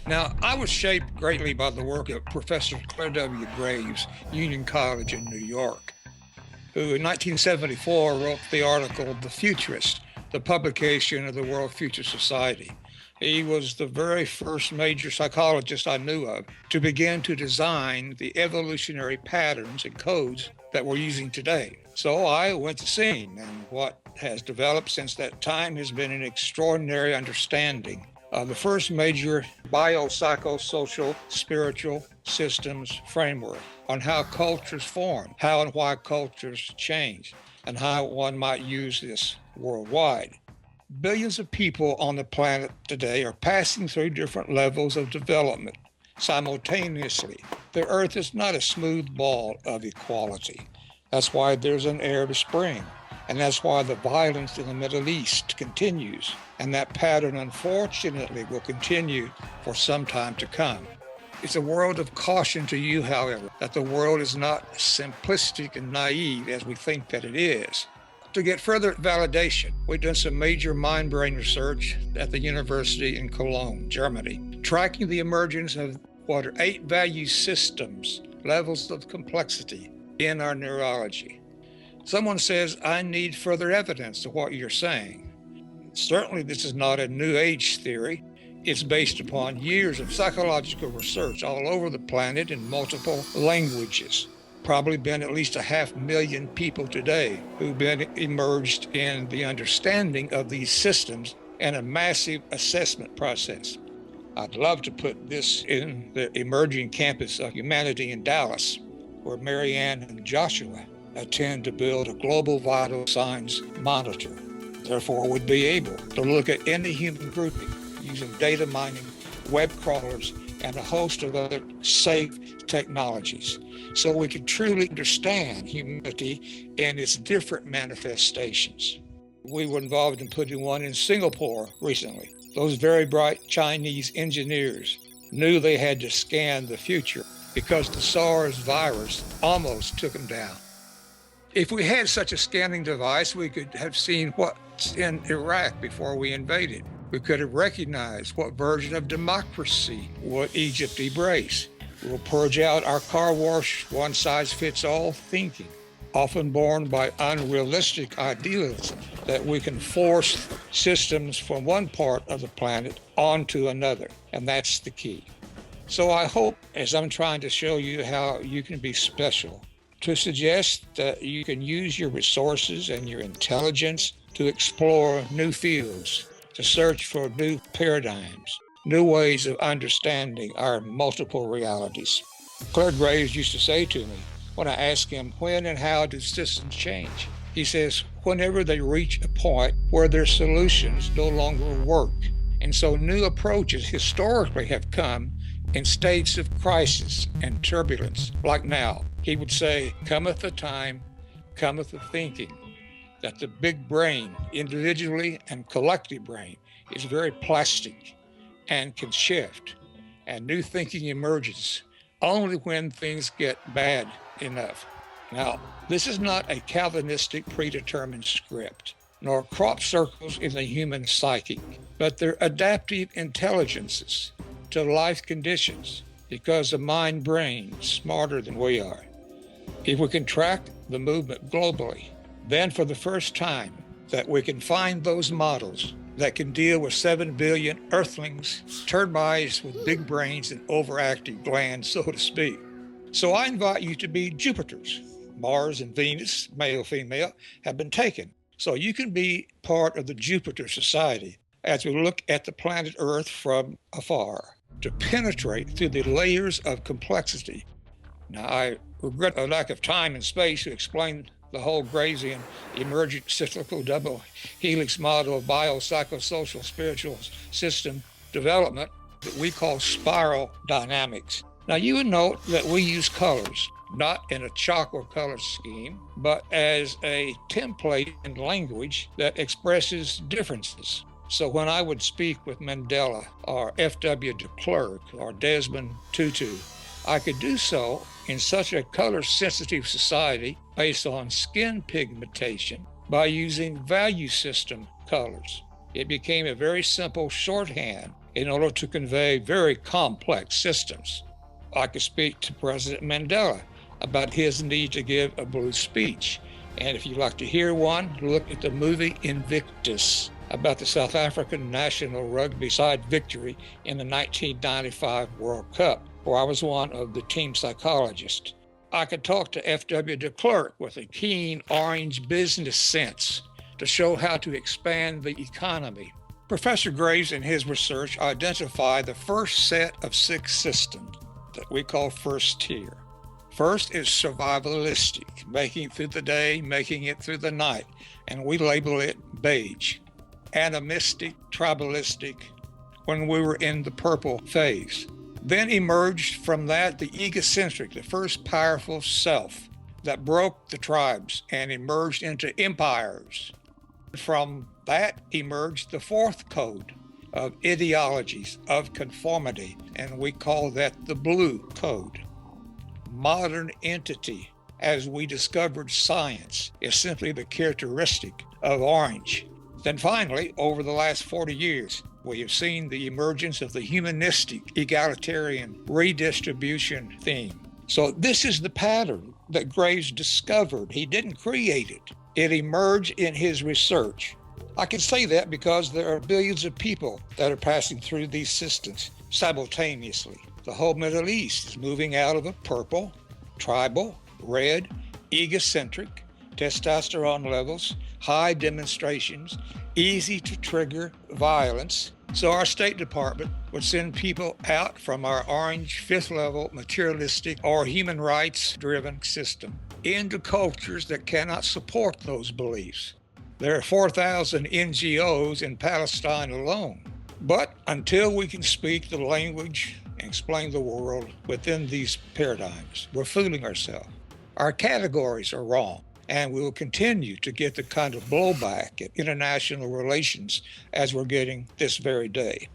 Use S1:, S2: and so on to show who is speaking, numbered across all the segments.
S1: Now, I was shaped greatly by the work of Professor Clare W. Graves, Union College in New York, who in 1974 wrote the article, The Futurist, the publication of the World Future Society. He was the very first major psychologist I knew of to begin to design the evolutionary patterns and codes that we're using today. So I went to see him, and what has developed since that time has been an extraordinary understanding of the first major biopsychosocial spiritual systems framework on how cultures form, how and why cultures change, and how one might use this worldwide. Billions of people on the planet today are passing through different levels of development simultaneously. The earth is not a smooth ball of equality. That's why there's an Arab Spring. And that's why the violence in the Middle East continues. And that pattern, unfortunately, will continue for some time to come. It's a world of caution to you, however, that the world is not simplistic and naive as we think that it is. To get further validation, we've done some major mind-brain research at the university in Cologne, Germany, tracking the emergence of what are 8 value systems, levels of complexity in our neurology. Someone says, I need further evidence of what you're saying. Certainly, this is not a New Age theory. It's based upon years of psychological research all over the planet in multiple languages. Probably been at least 500,000 people today who've been immersed in the understanding of these systems and a massive assessment process. I'd love to put this in the emerging campus of humanity in Dallas, where Marianne and Joshua attend to build a global vital signs monitor. Therefore, would be able to look at any human grouping using data mining, web crawlers, and a host of other safe technologies, so we can truly understand humanity and its different manifestations. We were involved in putting one in Singapore recently. Those very bright Chinese engineers knew they had to scan the future because the SARS virus almost took them down. If we had such a scanning device, we could have seen what's in Iraq before we invaded. We could have recognized what version of democracy would Egypt embrace. We'll purge out our car wash, one-size-fits-all thinking, often born by unrealistic idealism that we can force systems from one part of the planet onto another, and that's the key. So I hope, as I'm trying to show you how you can be special, to suggest that you can use your resources and your intelligence to explore new fields, to search for new paradigms, new ways of understanding our multiple realities. Clare Graves used to say to me, when I ask him, when and how do systems change? He says, whenever they reach a point where their solutions no longer work. And so new approaches historically have come in states of crisis and turbulence, like now. He would say, cometh a time, cometh a thinking, that the big brain, individually and collective brain, is very plastic and can shift, and new thinking emerges only when things get bad enough. Now, this is not a Calvinistic predetermined script, nor crop circles in the human psyche, but they're adaptive intelligences to life conditions, because the mind-brain is smarter than we are. If we can track the movement globally, then for the first time that we can find those models that can deal with 7 billion earthlings, termites with big brains and overactive glands, so to speak. So I invite you to be Jupiters. Mars and Venus, male, female, have been taken. So you can be part of the Jupiter Society as we look at the planet Earth from afar, to penetrate through the layers of complexity. Now, I regret a lack of time and space to explain the whole Gravesian emergent cyclical double helix model of biopsychosocial spiritual system development that we call spiral dynamics. Now, you would note that we use colors, not in a chalk or color scheme, but as a template in language that expresses differences. So when I would speak with Mandela or F.W. de Klerk or Desmond Tutu, I could do so in such a color-sensitive society based on skin pigmentation by using value system colors. It became a very simple shorthand in order to convey very complex systems. I could speak to President Mandela about his need to give a blue speech. And if you'd like to hear one, look at the movie Invictus about the South African national rugby side victory in the 1995 World Cup, where I was one of the team psychologists. I could talk to F.W. de Klerk with a keen orange business sense to show how to expand the economy. Professor Graves in his research identified the first set of 6 systems that we call first tier. First is survivalistic, making it through the day, making it through the night, and we label it beige. Animistic, tribalistic, when we were in the purple phase. Then emerged from that the egocentric, the first powerful self that broke the tribes and emerged into empires. From that emerged the 4th code of ideologies of conformity, and we call that the blue code. Modern entity, as we discovered science, is simply the characteristic of orange. Then finally, over the last 40 years, we have seen the emergence of the humanistic, egalitarian redistribution theme. So this is the pattern that Graves discovered. He didn't create it. It emerged in his research. I can say that because there are billions of people that are passing through these systems simultaneously. The whole Middle East is moving out of a purple, tribal, red, egocentric, testosterone levels, high demonstrations, easy to trigger violence. So our State Department would send people out from our orange 5th level materialistic or human rights driven system into cultures that cannot support those beliefs. There are 4,000 NGOs in Palestine alone. But until we can speak the language and explain the world within these paradigms, we're fooling ourselves. Our categories are wrong. And we will continue to get the kind of blowback in international relations as we're getting this very day.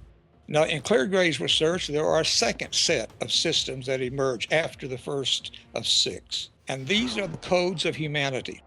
S1: Now, in Clare Graves' research, there are a second set of systems that emerge after the first of 6. And these are the codes of humanity.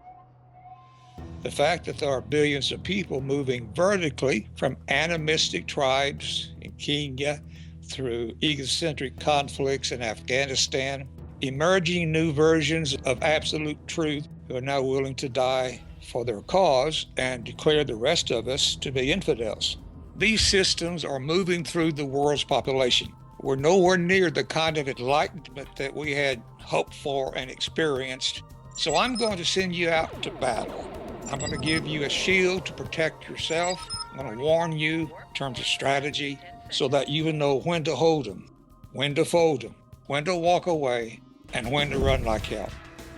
S1: The fact that there are billions of people moving vertically from animistic tribes in Kenya through egocentric conflicts in Afghanistan, emerging new versions of absolute truth who are now willing to die for their cause and declare the rest of us to be infidels. These systems are moving through the world's population. We're nowhere near the kind of enlightenment that we had hoped for and experienced. So I'm going to send you out to battle. I'm going to give you a shield to protect yourself. I'm going to warn you in terms of strategy so that you will know when to hold them, when to fold them, when to walk away, and when to run like hell.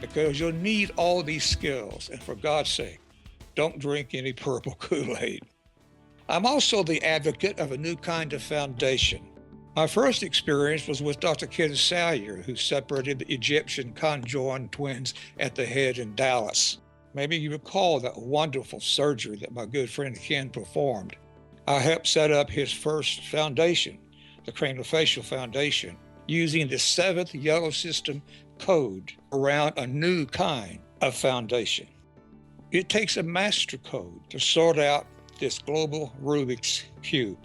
S1: Because you'll need all these skills, and for God's sake, don't drink any purple Kool-Aid. I'm also the advocate of a new kind of foundation. My first experience was with Dr. Ken Salyer, who separated the Egyptian conjoined twins at the head in Dallas. Maybe you recall that wonderful surgery that my good friend Ken performed. I helped set up his first foundation, the Craniofacial Foundation, using the 7th yellow system code around a new kind of foundation. It takes a master code to sort out this global Rubik's Cube.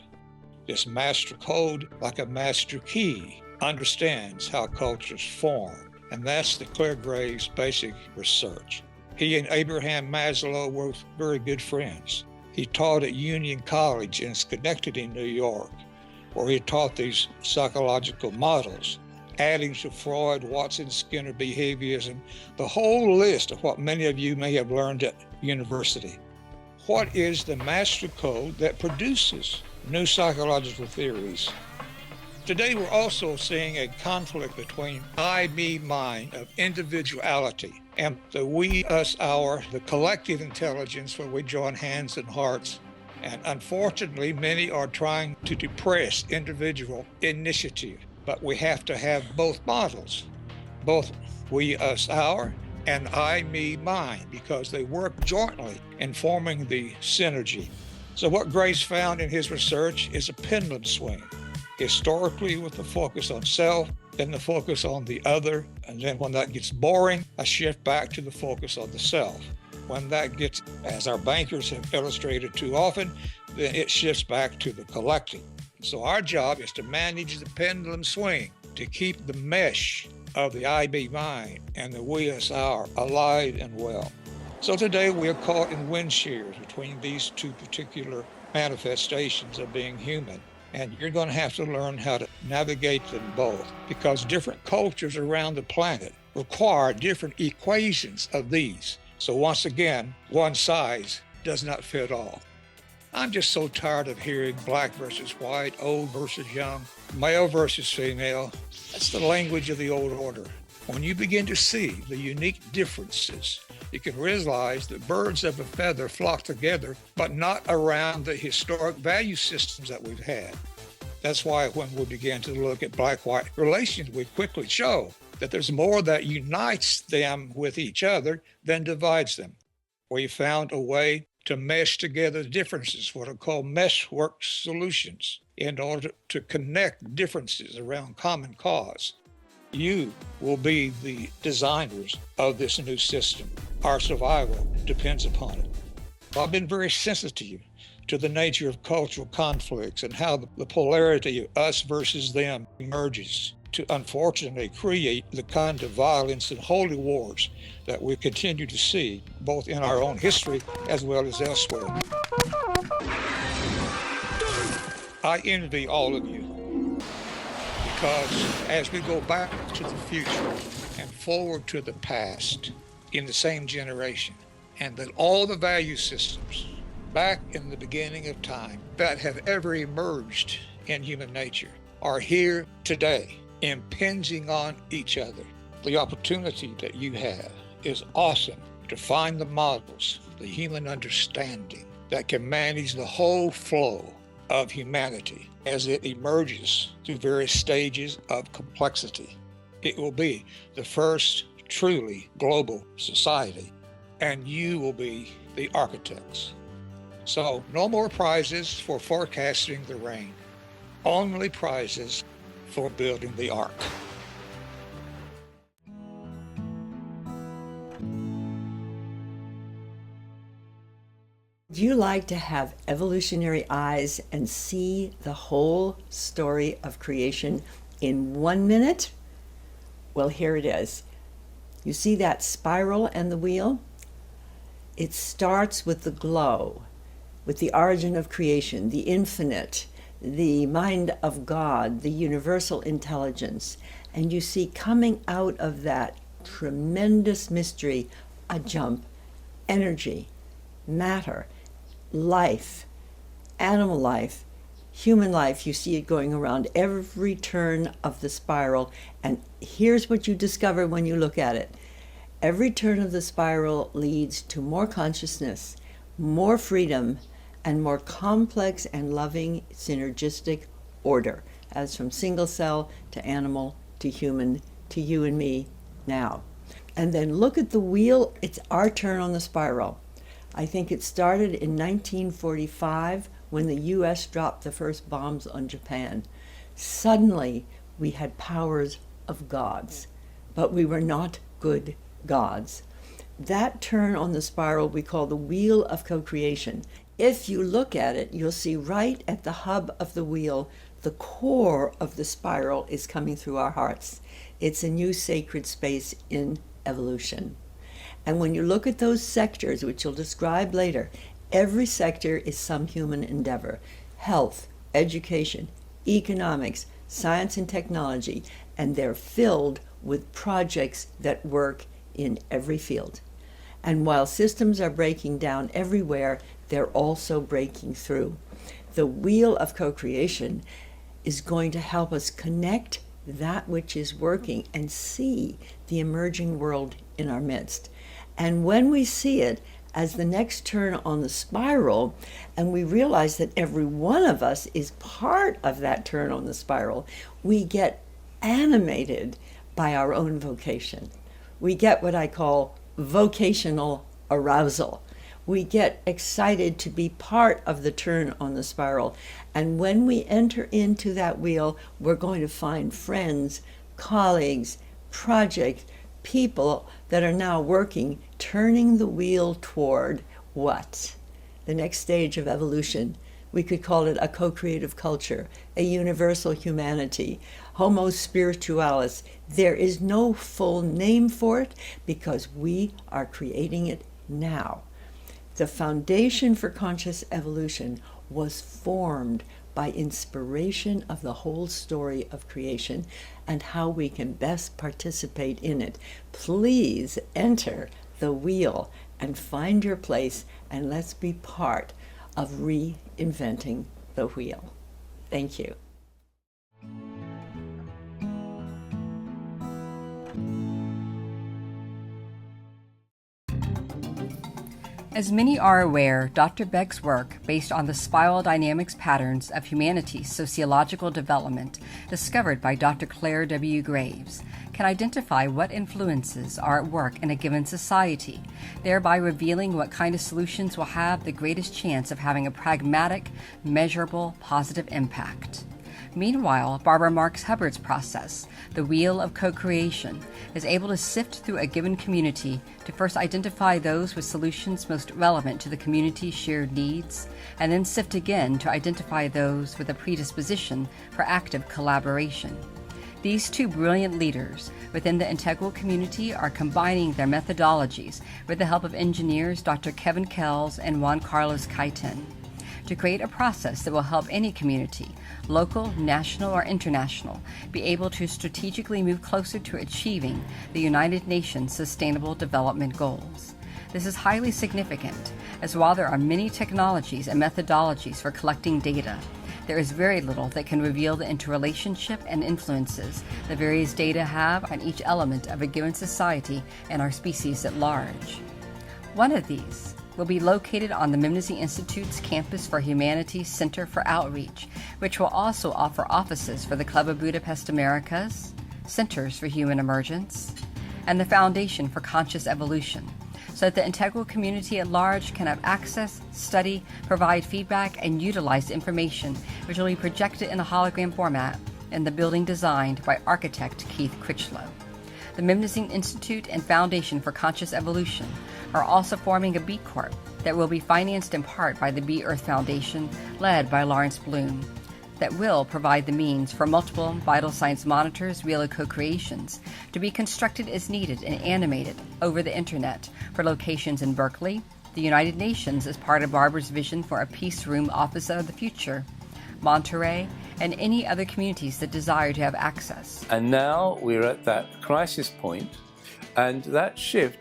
S1: This master code, like a master key, understands how cultures form, and that's the Clare Graves' basic research. He and Abraham Maslow were very good friends. He taught at Union College in Schenectady, New York, where he taught these psychological models, adding to Freud, Watson, Skinner, behaviorism, the whole list of what many of you may have learned at university. What is the master code that produces new psychological theories? Today, we're also seeing a conflict between I, me, mine of individuality and the we, us, our, the collective intelligence where we join hands and hearts. And unfortunately, many are trying to depress individual initiative. But we have to have both models, both we, us, our, and I, me, mine, because they work jointly in forming the synergy. So what Graves found in his research is a pendulum swing, historically with the focus on self, then the focus on the other, and then when that gets boring, a shift back to the focus on the self. When that gets, as our bankers have illustrated too often, then it shifts back to the collective. So our job is to manage the pendulum swing, to keep the mesh of the IB mind and the we as our alive and well. So today we are caught in wind shears between these two particular manifestations of being human. And you're going to have to learn how to navigate them both, because different cultures around the planet require different equations of these. So once again, one size does not fit all. I'm just so tired of hearing black versus white, old versus young, male versus female. That's the language of the old order. When you begin to see the unique differences, you can realize that birds of a feather flock together, but not around the historic value systems that we've had. That's why when we begin to look at black-white relations, we quickly show that there's more that unites them with each other than divides them. We found a way to mesh together differences, what are called Meshwork solutions, in order to connect differences around common cause. You will be the designers of this new system. Our survival depends upon it. I've been very sensitive to the nature of cultural conflicts and how the polarity of us versus them emerges to unfortunately create the kind of violence and holy wars that we continue to see both in our own history as well as elsewhere. I envy all of you, because as we go back to the future and forward to the past in the same generation, and that all the value systems back in the beginning of time that have ever emerged in human nature are here today, impinging on each other. The opportunity that you have is awesome to find the models, the human understanding that can manage the whole flow of humanity as it emerges through various stages of complexity. It will be the first truly global society, and you will be the architects. So no more prizes for forecasting the rain, only prizes for building the ark.
S2: Would you like to have evolutionary eyes and see the whole story of creation in 1 minute? Well, here it is. You see that spiral and the wheel? It starts with the glow, with the origin of creation, the infinite, the mind of God, the universal intelligence. And you see coming out of that tremendous mystery a jump, energy, matter, life, animal life, human life. You see it going around every turn of the spiral. And here's what you discover when you look at it. Every turn of the spiral leads to more consciousness, more freedom, and more complex and loving synergistic order, as from single cell to animal to human to you and me now. And then look at the wheel. It's our turn on the spiral. I think it started in 1945 when the US dropped the first bombs on Japan. Suddenly, we had powers of gods, but we were not good gods. That turn on the spiral we call the wheel of co-creation. If you look at it, you'll see right at the hub of the wheel, the core of the spiral is coming through our hearts. It's a new sacred space in evolution. And when you look at those sectors, which you'll describe later, every sector is some human endeavor. Health, education, economics, science and technology, and they're filled with projects that work in every field. And while systems are breaking down everywhere, they're also breaking through. The wheel of co-creation is going to help us connect that which is working and see the emerging world in our midst. And when we see it as the next turn on the spiral, and we realize that every one of us is part of that turn on the spiral, we get animated by our own vocation. We get what I call vocational arousal. We get excited to be part of the turn on the spiral. And when we enter into that wheel, we're going to find friends, colleagues, projects, people that are now working, turning the wheel toward what? The next stage of evolution, We could call it a co-creative culture, a universal humanity, homo spiritualis. There is no full name for it because we are creating it now. The foundation for conscious evolution was formed by inspiration of the whole story of creation and how we can best participate in it. Please enter the wheel and find your place, and let's be part of reinventing the wheel. Thank you.
S3: As many are aware, Dr. Beck's work, based on the spiral dynamics patterns of humanity's sociological development discovered by Dr. Clare W. Graves, can identify what influences are at work in a given society, thereby revealing what kind of solutions will have the greatest chance of having a pragmatic, measurable, positive impact. Meanwhile, Barbara Marx Hubbard's process, the wheel of co-creation, is able to sift through a given community to first identify those with solutions most relevant to the community's shared needs, and then sift again to identify those with a predisposition for active collaboration. These two brilliant leaders within the integral community are combining their methodologies with the help of engineers Dr. Kevin Kells and Juan Kaiten, to create a process that will help any community, local, national, or international, be able to strategically move closer to achieving the United Nations Sustainable Development Goals. This is highly significant, as while there are many technologies and methodologies for collecting data, there is very little that can reveal the interrelationship and influences the various data have on each element of a given society and our species at large. One of these will be located on the Memnosyne Institute's Campus for Humanities Center for Outreach, which will also offer offices for the Club of Budapest Americas, Centers for Human Emergence, and the Foundation for Conscious Evolution, so that the integral community at large can have access, study, provide feedback, and utilize information which will be projected in a hologram format in the building designed by architect Keith Critchlow. The Memnosyne Institute and Foundation for Conscious Evolution are also forming a B Corp that will be financed in part by the Be Earth Foundation, led by Lawrence Bloom, that will provide the means for multiple vital signs monitors, wheel of co-creations, to be constructed as needed and animated over the internet for locations in Berkeley, the United Nations as part of Barbara's vision for a Peace Room Office of the Future, Monterey, and any other communities that desire to have access.
S4: And now we're at that crisis point, and that shift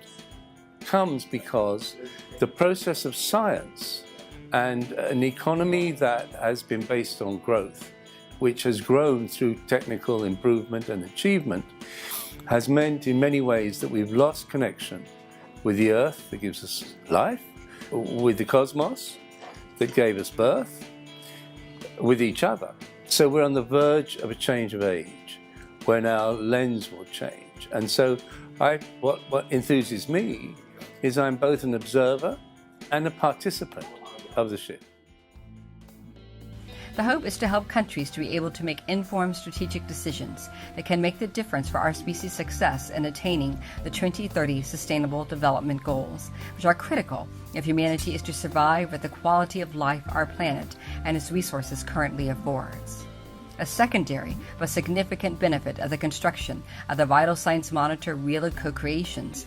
S4: comes because the process of science and an economy that has been based on growth, which has grown through technical improvement and achievement, has meant in many ways that we've lost connection with the earth that gives us life, with the cosmos that gave us birth, with each other. So we're on the verge of a change of age when our lens will change. And so what enthuses me is I'm both an observer and a participant of the shift.
S3: The hope is to help countries to be able to make informed strategic decisions that can make the difference for our species' success in attaining the 2030 Sustainable Development Goals, which are critical if humanity is to survive with the quality of life our planet and its resources currently affords. A secondary but significant benefit of the construction of the Vital Signs Monitor Wheel of Co-Creations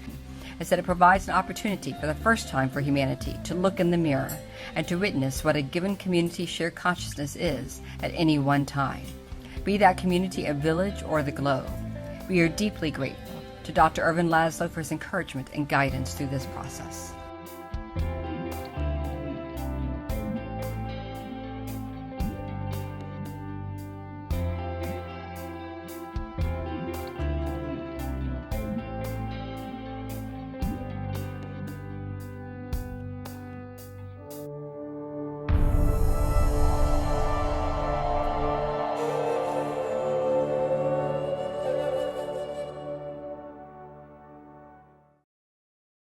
S3: is that it provides an opportunity for the first time for humanity to look in the mirror and to witness what a given community's shared consciousness is at any one time, be that community a village or the globe. We are deeply grateful to Dr. Ervin Laszlo for his encouragement and guidance through this process.